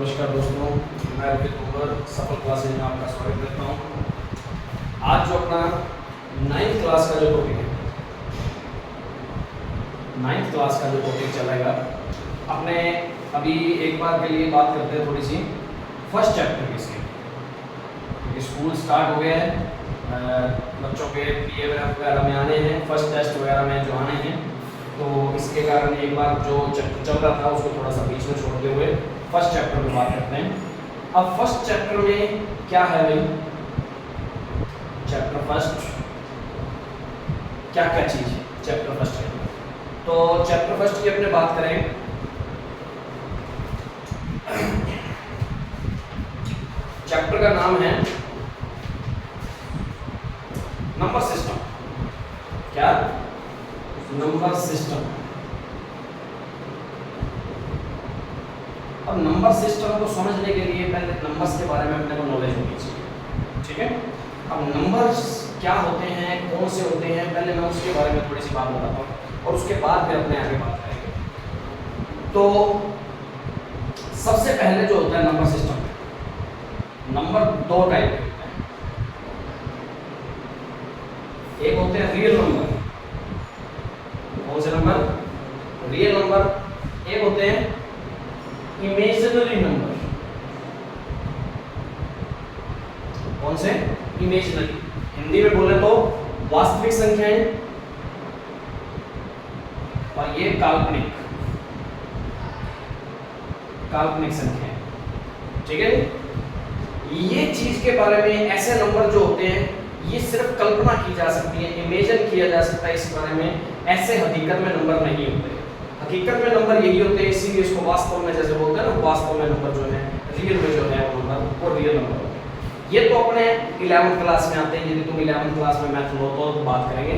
नमस्कार दोस्तों, मैं अभिजीत कुमार सफल क्लासेज में आपका स्वागत करता हूँ। आज जो अपना 9th क्लास का जो टॉपिक है, 9th क्लास का जो टॉपिक चलेगा, अपने अभी एक बार के लिए बात करते हैं थोड़ी सी फर्स्ट चैप्टर की। इसके स्कूल स्टार्ट हो गया है, बच्चों के पीए वगैरह में आने हैं, फर्स्ट टेस्ट वगैरह में जो आने हैं, तो इसके कारण एक बार जो चैप्टर चल रहा था उसको थोड़ा सा बीच में छोड़ते हुए फर्स्ट चैप्टर में बात करते हैं। अब फर्स्ट चैप्टर में क्या है भाई, चैप्टर फर्स्ट क्या क्या चीज है चैप्टर फर्स्ट के अंदर। तो चैप्टर फर्स्ट की अपने बात करें, चैप्टर का नाम है नंबर सिस्टम। क्या? Number system. अब नंबर सिस्टम को समझने के लिए पहले नंबर्स के बारे में अपने को नॉलेज होनी चाहिए, ठीक है। अब नंबर्स क्या होते हैं, कौन से होते हैं, पहले मैं उसके बारे में थोड़ी सी बात बताता हूँ और उसके बाद फिर अपने आगे बात करेंगे। तो सबसे पहले जो होता है नंबर सिस्टम, नंबर दो टाइप के होते हैं। एक होते हैं रियल नंबर। कौन से नंबर? Real number. एक होते हैं इमेजिनरी नंबर। कौन से? इमेजिनरी। हिंदी में बोले तो वास्तविक संख्याएं और ये काल्पनिक संख्याएं, ठीक है। ये चीज के बारे में, ऐसे नंबर जो होते हैं ये सिर्फ कल्पना की जा सकती है, इमेजिन किया जा सकता है इस बारे में, ऐसे हकीकत में नंबर नहीं होते। हकीकत में नंबर यही होते हैं, इसीलिए इसको वास्तव में जैसे बोलते हैं ना, वास्तव में नंबर जो है, रियल में जो है वो नंबर, वो रियल नंबर होते हैं। ये तो अपने 11th क्लास में आते हैं। यदि तुम 11th क्लास में मैथ लो तो बात करेंगे,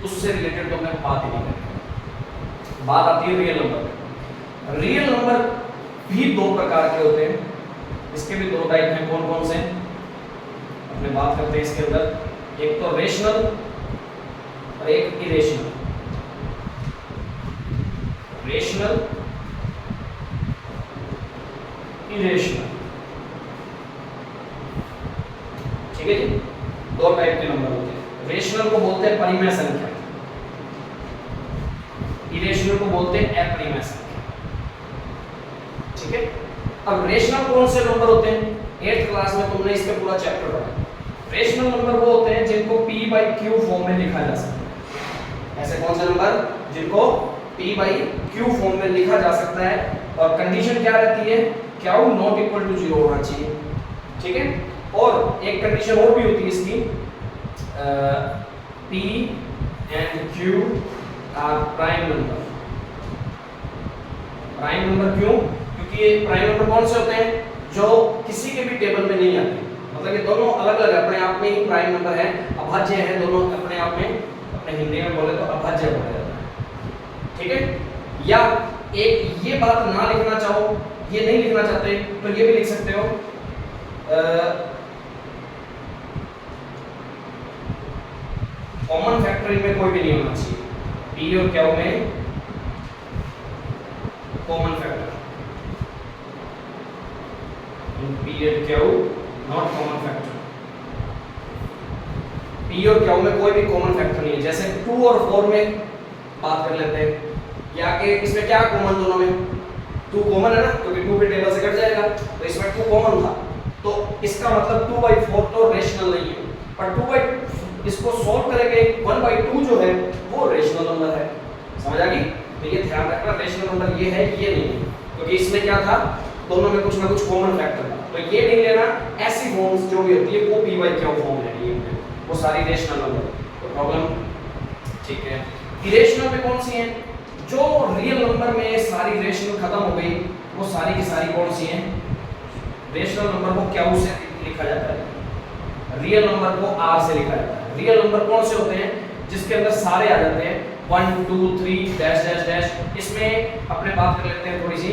उससे रिलेटेड तो मैं बात ही नहीं करेंगे। बात आती है रियल नंबर। रियल नंबर भी दो प्रकार के होते हैं, इसके भी दो टाइप हैं। कौन कौन से अपने बात करते हैं इसके अंदर? एक तो रेशनल और एक इरेशनल। रेशनल, इरेशनल, ठीक है जी। दो टाइप के नंबर होते हैं। रेशनल को बोलते हैं परिमेय संख्या, इरेशनल को बोलते हैं अपरिमेय संख्या, ठीक है। अब रेशनल कौन से नंबर होते हैं? 8th क्लास में तुमने इसका पूरा चैप्टर पढ़ा। रेशनल नंबर वो होते हैं जिनको p/q फॉर्म में लिखा जा सकता है। ऐसे कौन से नंबर जिनको p/q फॉर्म में लिखा जा सकता है, और कंडीशन क्या रहती है? q नॉट इक्वल टू 0 होना चाहिए, ठीक है। और एक कंडीशन और भी होती है इसकी, p and q are prime number. Prime number क्यों? क्योंकि ये प्राइम नंबर कौन से होते हैं? जो किसी के भी टेबल में नहीं आते, मतलब ये दोनों अलग अलग अपने आप में ही प्राइम नंबर है, अभाज्य है दोनों अपने आप में। अपने हिंदी में बोले तो अभाज्य बोला जाता है, ठीक है। या एक ये बात ना लिखना चाहो, ये नहीं लिखना चाहते तो ये भी लिख सकते हो, कॉमन फैक्टर में कोई भी नहीं होना चाहिए। p और q में कॉमन फैक्टर, p और q not common factor. p और q में कोई भी कॉमन फैक्टर नहीं है। जैसे 2 और 4 में बात कर लेते हैं, या कि इसमें क्या कॉमन दोनों में? 2 कॉमन है ना, क्योंकि 2 भी टेबल से कट जाएगा, तो इसमें 2 कॉमन था, तो इसका मतलब 2/4 तो रेशनल नहीं है। पर इसको सॉल्व करेंगे 1/2 जो है वो रेशनल नंबर है। समझ आ गई? तो ये ध्यान रखना, रेशनल नंबर ये है, ये नहीं है, क्योंकि इसमें क्या था, दोनों में कुछ ना कुछ कॉमन फैक्टर था। तो ये नहीं लेना, ऐसी फॉर्म्स जो भी होती है वो p/q फॉर्म लेनी है, वो सारी रेशनल नंबर, तो प्रॉब्लम, ठीक है। इरेशनल में कौन सी है? जो रियल नंबर में सारी रेशनल खत्म हो गई, वो सारी की सारी कौन सी हैं? रेशनल नंबर को q से लिखा जाता है, रियल नंबर को r से लिखा जाता है। रियल नंबर कौन से होते हैं? जिसके अंदर सारे आ जाते हैं, 1 2 3 डैश डैश डैश। इसमें अपने बात कर लेते हैं थोड़ी सी।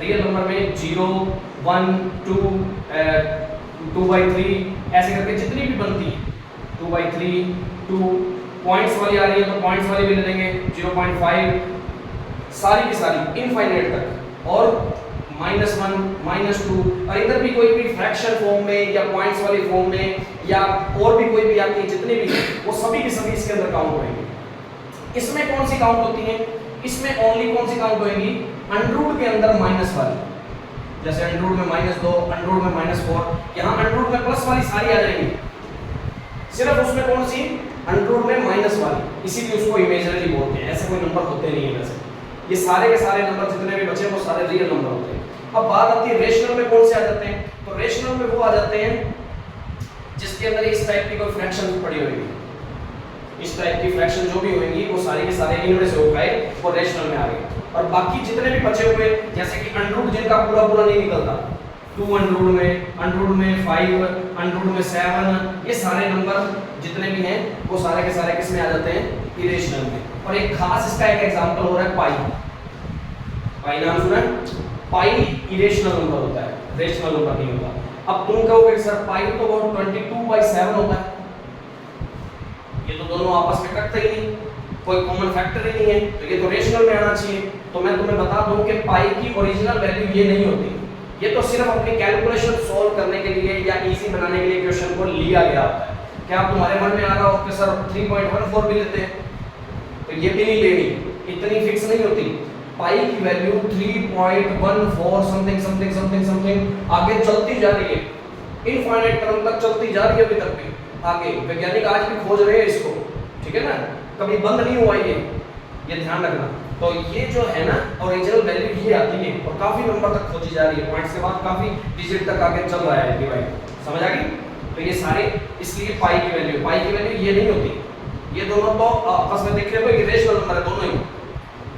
रियल नंबर में 0 1 2 2/3 ऐसे करके जितनी भी बनती है, 2/3 2 पॉइंट्स वाली आ रही है तो पॉइंट्स वाली भी ले लेंगे, 0.5, सारी की सारी इनफाइनाइट तक। और -1 -2, और इधर भी कोई भी फ्रैक्शन फॉर्म में या पॉइंट्स वाली फॉर्म में या और भी कोई भी आपकी जितने भी वो सभी की सभी इसके अंदर काउंट होंगे। इसमें कौन सी काउंट होती है? इसमें ओनली कौन सी काउंट होगी? अंडररूट के अंदर माइनस वाली, जैसे अंडररूट में -2, अंडररूट में -4, यहाँ अंडररूट में प्लस वाली सारी आ जाएंगी, सिर्फ उसमें कौन सी अंडररूट में माइनस वाली, इसीलिए उसको इमेजिनरी बोलते हैं। ऐसे कोई नंबर होते नहीं है वैसे, ये सारे के सारे नंबर जितने भी बचे वो सारे रियल नंबर होते हैं। अब बात आती है रेशनल में कौन से आ जाते हैं? तो रेशनल में वो आ जाते हैं जिसके अंदर इस टाइप की कोई फ्रैक्शन पड़ी होगी, इस टाइप की फ्रैक्शन जो भी होंगी वो सारे के सारे इनमें से उठाए वो रेशनल में आ गए। और बाकी जितने भी बचे हुए जैसे कि अंडररूट जिनका पूरा पूरा नहीं निकलता, 2 अंडररूट में 5, अंडररूट में 7, ये सारे नंबर जितने भी हैं वो सारे के सारे किस में आ जाते हैं? इरेशनल में। और एक खास इसका एक एग्जांपल हो रहा है पाई नाम सुना है? पाई इरेशनल नंबर होता है, रेशनल नंबर नहीं होता। अब तुम कहोगे सर पाई तो वो 22/7 होता है, ये तो दोनों आपस में कटते ही नहीं, कोई कॉमन फैक्टर ही नहीं है, तो ये तो रेशनल में आना चाहिए। तो मैं तुम्हें बता दूं कि पाई की ओरिजिनल वैल्यू ये नहीं होती, ये तो सिर्फ अपनी कैलकुलेशन सॉल्व करने के लिए या इजी बनाने के लिए क्वेश्चन को लिया गया होता है। क्या आप तुम्हारे मन में आ रहा हो कि सर 3.14 भी लेते हैं, तो ये भी नहीं लेनी, इतनी फिक्स नहीं होती। पाई की value 3.14 something something something something आगे चलती जा रही है, इनफाइनाइट टर्म तक चलती जा रही है अभी तक भी आगे, वैज्ञानिक आज भी खोज रहे हैं इसको, ठीक है ना, कभी बंद नहीं हुआ ये ध्यान रखना। तो ये जो है ना ओरिजिनल वैल्यू ये आती है और काफी नंबर तक खोजी जा रही है, पॉइंट्स के बाद काफी डिजिट तक आगे चल रहा है डिवाइड, समझ आ गई? तो ये सारे इसलिए पाई की वैल्यू ये नहीं होती, ये दोनों तो आपस में देख रहे हो ये रेशनल नंबर है दोनों ही,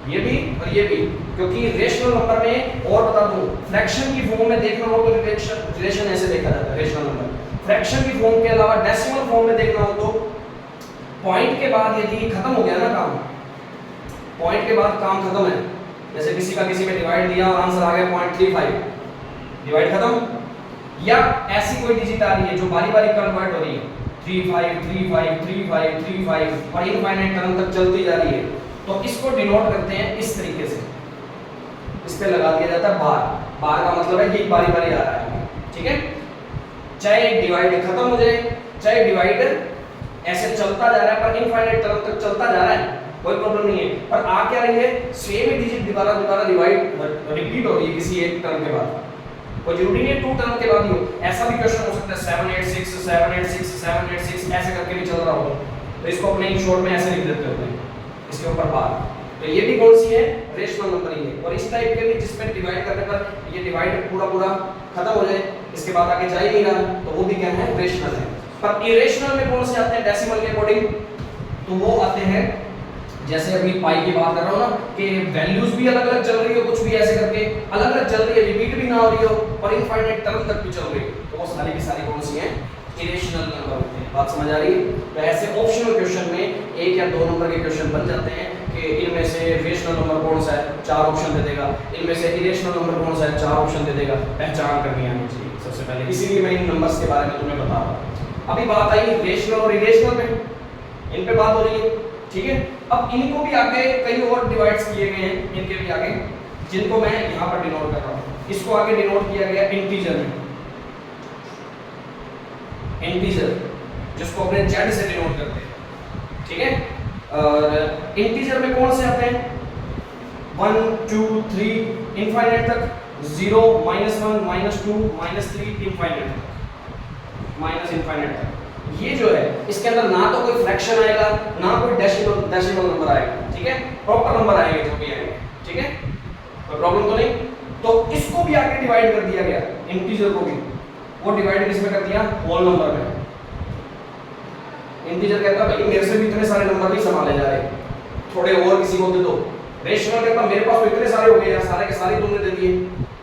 ये भी और ये भी, क्योंकि रेशनल नंबर में और बता दूं फ्रैक्शन की फॉर्म में देखना हो तो रिलेशन ऐसे देखा जाता है रेशनल नंबर, फ्रैक्शन की फॉर्म के अलावा डेसिमल फॉर्म में देखना हो तो पॉइंट के बाद यदि खत्म हो गया ना काम, पॉइंट के बाद काम खत्म है, जैसे किसी का किसी में डिवाइड दिया और आंसर आ गया 0.35, डिवाइड खत्म, या ऐसी कोई डिजिट आ रही है जो बारी बारी कन्वर्ट हो रही है 35 35 35 35 और इनफाइनाइट टर्म तक चलती जा रही है, तो इसको डिनोट करते हैं इस तरीके से, इस पे लगा दिया जाता है बार, बार का मतलब है कि बारी बारी आ रहा है, ठीक है, चाहे डिवाइड खत्म हो जाए चाहे डिवाइड ऐसे चलता जा रहा है पर इनफाइनाइट टर्म तक चलता जा रहा है, कोई प्रॉब्लम नहीं है, पर आ क्या रही है सेम ही डिजिट दोबारा डिवाइड रिपीट हो रही है किसी एक टर्म के बाद, कोई जरूरी नहीं है 2 टर्म के बाद ही हो, ऐसा भी क्वेश्चन हो सकता है 786 786 786 ऐसे करके भी चल रहा हो, तो इसको अपने इन शॉर्ट में ऐसे लिख देते होते हैं इसके ऊपर बार, तो ये भी कौन सी है रेशनल नंबर ही है। और इस टाइप के भी जिसमें डिवाइड करने पर ये डिवाइड पूरा खत्म हो जाए इसके बाद आगे जा ही नहीं रहा, तो वो भी क्या है रेशनल है। पर इरेशनल में कौन से आते हैं डेसिमल के अकॉर्डिंग? तो वो आते हैं जैसे अभी पाई की बात कर रहा हूँ ना कि वैल्यूज भी अलग अलग चल रही हो, कुछ भी ऐसे करके अलग अलग चल रही है, रिपीट भी ना हो रही हो और इनफाइनाइट टर्म तक भी चल रही है, तो वो सारी की सारी कौन सी हैं इरेशनल नंबर होते हैं। बात समझ आ रही है? तो ऐसे ऑप्शनल क्वेश्चन में 1 या 2 नंबर के क्वेश्चन बन जाते हैं कि इनमें से रेशनल नंबर कौन सा है 4 ऑप्शन दे देगा, इनमें से इरेशनल नंबर कौन सा है 4 ऑप्शन दे देगा, पहचान करनी आनी चाहिए सबसे पहले, इसीलिए मैं इन नंबर्स के बारे में तुम्हें बता रहा हूँ। अभी बात आई रेशनल और इरेशनल पे, इन पे बात हो रही है, ठीक है। अब इनको भी आगे कई और डिवाइड्स किए गए हैं, इनके भी आगे, जिनको मैं यहाँ पर डिनोट कर रहा हूँ। इसको आगे डिनोट किया गया इंटीजर में, इंटीजर जिसको अपने जेड से डिनोट करते हैं, ठीक है। और इंटीजर में कौन से आते हैं 1 2 3 इनफाइनाइट तक, 0 -1 -2 -3 इनफाइनाइट तक, माइनस इनफाइनाइट तक। ये जो है इसके अंदर ना तो कोई फ्रैक्शन आएगा ना कोई डेसिमल नंबर आएगा, ठीक है, प्रॉपर नंबर आएंगे जो भी आएंगे, ठीक है, कोई प्रॉब्लम तो नहीं। तो इसको भी आगे डिवाइड कर दिया गया इंटीजर को भी, वो डिवाइड किसमें कर दिया होल नंबर में। इंटीजर कहता है भाई मेरे से भी इतने सारे नंबर नहीं संभाले जा रहे, थोड़े और किसी को दे दो। रेशनल कहता मेरे पास तो इतने सारे हो गए यार, सारे के सारे तुमने दे दिए,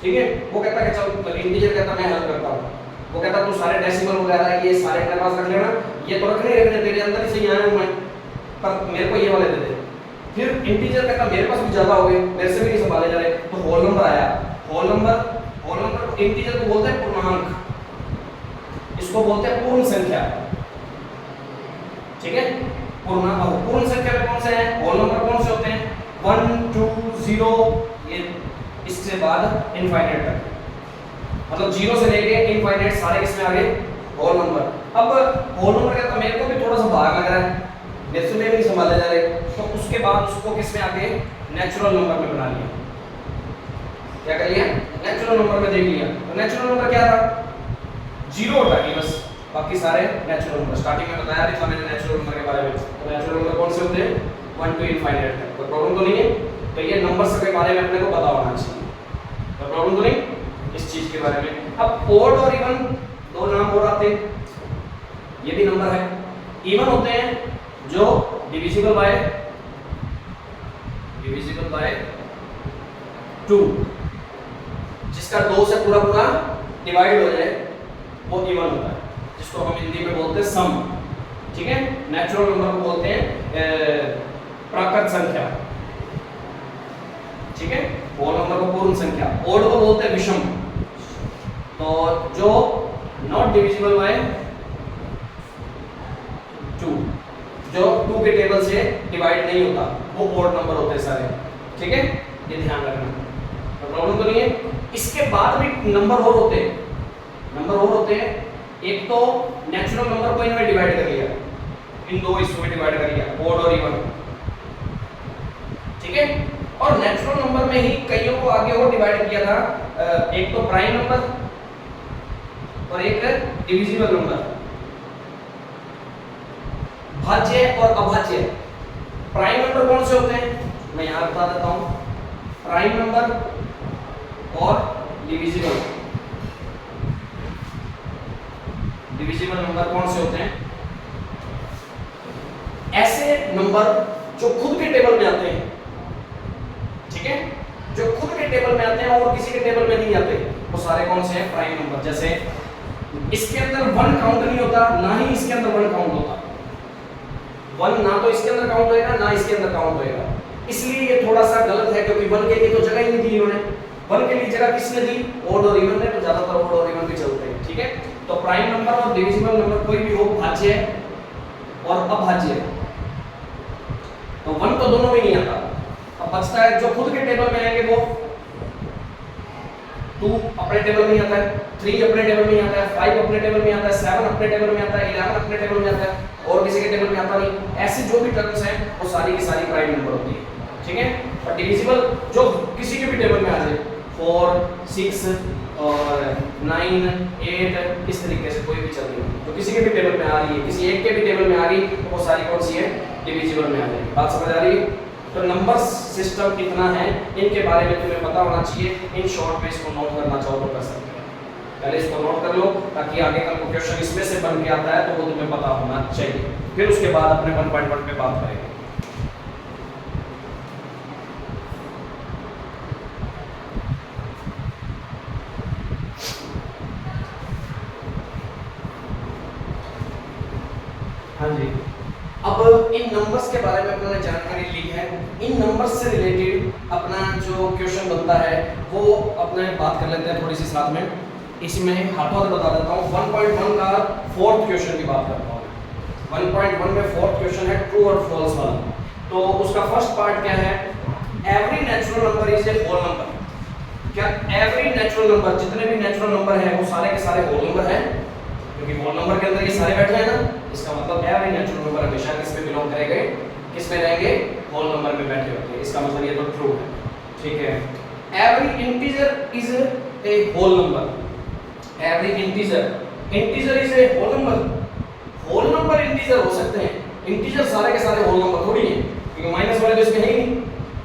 ठीक है। वो कहता कि चल, इंटीजर कहता मैं हेल्प करता हूँ, वो कहता तू सारे डेसिमल वगैरह ये सारे अपने पास रख लेना, ये तो रखने तेरे अंदर ही सही आया हूं मैं, पर मेरे को ये वाले दे दे। फिर इंटीजर कहता मेरे पास भी ज्यादा हो गए, मेरे से भी नहीं संभाले जा रहे, तो होल नंबर आया। होल नंबर इंटीजर को बोलते हैं पूर्णांक, इसको बोलते हैं पूर्ण संख्या, ठीक है। पूर्ण संख्या में कौन से हैं होल नंबर, कौन से होते हैं 1 2 0, ये इस इससे बाद इनफाइनाइट तक, मतलब 0 से लेके इनफाइनाइट सारे किसमें आ गए होल नंबर। अब होल नंबर का तो मेरे को भी थोड़ा सा भाग लग रहा है, मेरे से भी नहीं संभाले जा रहे, तो उसके बाद उसको किसमें आगे नेचुरल नंबर में बना लिया। क्या कर लिया? नेचुरल नंबर में देख लिया। तो नेचुरल नंबर क्या था? 0 हटा के बस, बाकी सारे नेचुरल नंबर। स्टार्टिंग में बताया भी था मैंने नेचुरल नंबर के बारे में। तो नेचुरल नंबर कौन से होते हैं? 1 टू इनफाइनाइट तक। कोई प्रॉब्लम तो नहीं है? तो ये नंबर्स के बारे में अपने को पता होना चाहिए, तो प्रॉब्लम तो नहीं इस चीज के बारे में। अब ओड और इवन दो नाम और आते हैं, ये भी नंबर है। इवन होते हैं जो डिविजिबल बाय 2, जिसका 2 से पूरा पूरा डिवाइड हो जाए वो इवन होता है, जिसको हम हिंदी में बोलते हैं सम। ठीक है, नेचुरल नंबर को बोलते हैं प्राकृत संख्या। ठीक है, होल नंबर को पूर्ण संख्या। ओड को बोलते हैं विषम। तो जो नॉट डिविजिबल बाय 2, जो 2 के टेबल से डिवाइड नहीं होता, वो ओड नंबर होते हैं सारे। ठीक है, ये ध्यान रखना, तो प्रॉब्लम तो नहीं है। इसके बाद भी नंबर और होते हैं, एक तो नेचुरल नंबर को इनमें डिवाइड कर लिया, इन दो हिस्सों में डिवाइड कर लिया, ओड और इवन। ठीक है, और नेचुरल नंबर में ही कईयों को आगे और डिवाइड किया था, एक तो प्राइम नंबर और एक डिविजिबल नंबर, भाज्य और अभाज्य। प्राइम नंबर कौन से होते हैं मैं यहां बता देता हूं, प्राइम नंबर और डिविजिबल नंबर कौन से होते हैं? ऐसे नंबर जो खुद के टेबल में आते हैं। ठीक है, जो खुद के टेबल में आते हैं और किसी के टेबल में नहीं आते, वो सारे कौन से हैं? Prime number. जैसे इसके अंदर 1 काउंट नहीं होता, ना ही इसके अंदर 1 काउंट होता। 1 ना तो इसके अंदर काउंट होएगा, ना इसके अंदर काउंट होएगा। इसलिए ये थोड़ा सा गलत है, क्योंकि 1 के लिए तो जगह ही नहीं दी इन्होंने। 1 के लिए जगह किसने दी? ओड और इवन ने। तो ज्यादातर ओड और इवन भी चलते हैं। ठीक है, तो प्राइम नंबर और डिविजिबल नंबर कोई भी हो, भाज्य और अभाज्य, तो 1 तो दोनों में नहीं आता। अब बचता है जो खुद के टेबल में आएंगे, वो 2 अपने टेबल में आता है, 3 अपने टेबल में आता है, 5 अपने टेबल में आता है, 7 अपने टेबल में आता है, 11 अपने टेबल में आता है, और किसी के टेबल में आता नहीं। ऐसे जो भी टर्म्स हैं वो सारी की सारी प्राइम नंबर होती है। ठीक है, और डिविजिबल जो किसी के भी टेबल में आ जाए, 4, 6 और 9, 8, इस तरीके से कोई भी चल रही है, तो किसी के भी टेबल में आ रही है, किसी एक के भी टेबल में आ रही, तो वो सारी कौन सी है? डिविजिबल में आ जाएगी। बात समझ आ रही है? तो नंबर सिस्टम कितना है, इनके बारे में तुम्हें पता होना चाहिए। इन शॉर्ट में इसको नोट करना चाहो तो कर सकते हो, पहले इसको नोट कर लो, ताकि आगे कल को क्वेश्चन इसमें से बन के आता है तो वो तुम्हें पता होना चाहिए। फिर उसके बाद अपने 1.1 पे बात करेंगे। हाँ जी, अब इन नंबर्स के बारे में अपने जानकारी ली है। इन नंबर्स से रिलेटेड अपना जो क्वेश्चन बनता है वो अपने बात कर लेते हैं थोड़ी सी साथ में। इसमें हाथों हाथ बता देता हूँ। 1.1 का 4th क्वेश्चन की बात करता हूँ। 1.1 में 4th क्वेश्चन है ट्रू और फॉल्स वाला। तो उसका फर्स्ट पार्ट क्या है? Every natural number is a whole number. क्या एवरी नेचुरल नंबर, जितने भी नेचुरल नंबर हैं वो सारे के सारे होल नंबर हैं? क्योंकि होल नंबर के अंदर ये सारे बैठे हैं ना, इसका मतलब एवरी नेचुरल नंबर हमेशा किसमें बिलोंग करेंगे? किसमें रहेंगे? होल नंबर में बैठे होते हैं। इसका मतलब ये तो ट्रू है। ठीक है, every integer is a whole number. Every integer is a whole number. Whole number integer हो सकते हैं, इंटीजर सारे के सारे होल नंबर थोड़ी हैं, क्योंकि माइनस वाले तो इसमें है ही नहीं।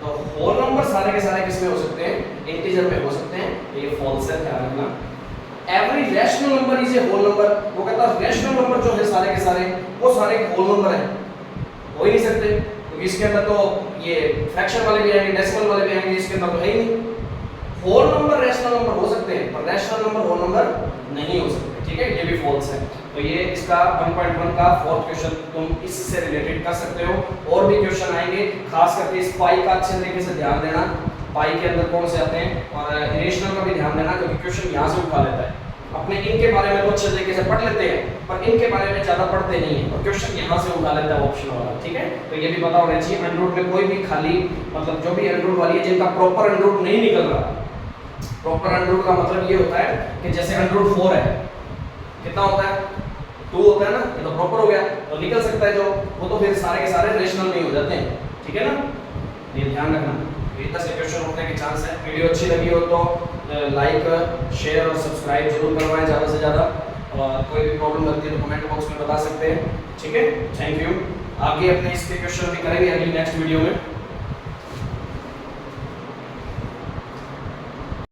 तो होल नंबर सारे के सारे किसमें हो सकते हैं? इंटीजर में हो सकते हैं। ये फॉल्स है, ध्यान रखना। Every rational number is a whole number. वो कहता है रैशनल नंबर जो है सारे के सारे वो सारे होल नंबर हैं, हो ही नहीं सकते, क्योंकि इसके अंदर तो ये फ्रैक्शन वाले भी आएंगे, डेसिमल वाले भी आएंगे, इसके अंदर तो है ही नहीं। होल नंबर रैशनल नंबर हो सकते हैं, पर रैशनल नंबर होल नंबर नहीं हो सकते। ठीक है, ये भी फॉल्स है। तो ये इसका 1.1 का 4th क्वेश्चन तुम इससे रिलेटेड कर सकते हो। और भी क्वेश्चन आएंगे, खास करके इस पाई का अच्छे तरीके से ध्यान देना। पाई के अंदर कौन से आते हैं, और इरेशनल का भी ध्यान देना, क्योंकि क्वेश्चन यहाँ से उठा लेता है। अपने इनके बारे में तो अच्छे तरीके से पढ़ लेते हैं, पर इनके बारे में ज्यादा पढ़ते नहीं है, और क्वेश्चन यहाँ से उठा लेता है ऑप्शन वाला। ठीक है, तो ये भी पता होना चाहिए। एंड्रॉइड में कोई भी खाली मतलब जो भी एंड्रॉइड वाली है जिनका प्रॉपर एंड्रॉइड नहीं निकल रहा, प्रॉपर अंडर रूट का मतलब ये होता है कि जैसे अंडर रूट 4 है, कितना होता है 2 होता है ना, ये तो प्रॉपर हो गया, तो निकल सकता है जो, वो तो फिर सारे के सारे रेशनल नहीं हो जाते हैं, ठीक है ना, ये ध्यान रखना। इतना से क्वेश्चन होने के चांस है। वीडियो अच्छी लगी हो तो लाइक शेयर और सब्सक्राइब जरूर करवाएं ज़्यादा से ज़्यादा, और कोई भी प्रॉब्लम लगती है तो कमेंट बॉक्स में बता सकते हैं, ठीक है। Thank you. आगे अपने इस पे क्वेश्चन भी करेंगे अगली नेक्स्ट वीडियो में।